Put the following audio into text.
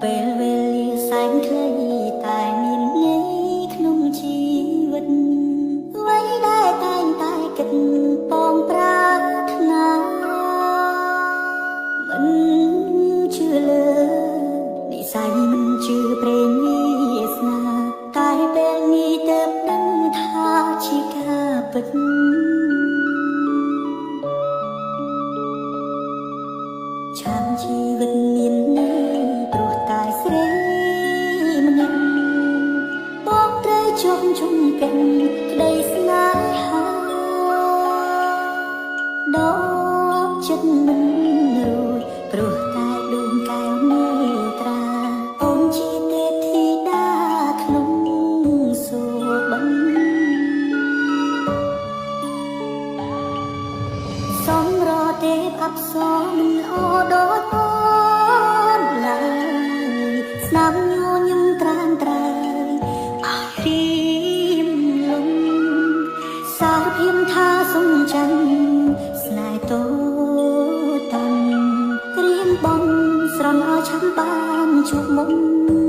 ពេលវេលាសែងខ្លីតែមានន័យក្នុងជីវិតអ្វីដែលតែងតែគិតពងប្រាថ្នាមិនជឿលើនិស្ស័យមិនជឿព្រេងវាសនាតែពេលនេះទៅដឹងថាជាការពិតឆានជីវិតមានន័យព្រោះតែស្រីម្នាក់បងត្រូវជុំជុំកិនក្តីស្នេហាដល់ចិត្តមិនរួចព្រោះតែដួងកែវមេត្រាអូនជាទេពធីតាក្នុងសូរបិនសំរទេពអប្សរមិនអដូចអូនឡើយស្នាមញញឹមត្រានត្រើយអារីមលំសារភាពថាសុំច័ន្ទស្នេហ៍តូតាន់ក្រៀមបំស្រន់ឲ្យឆាំបានជួបមុំ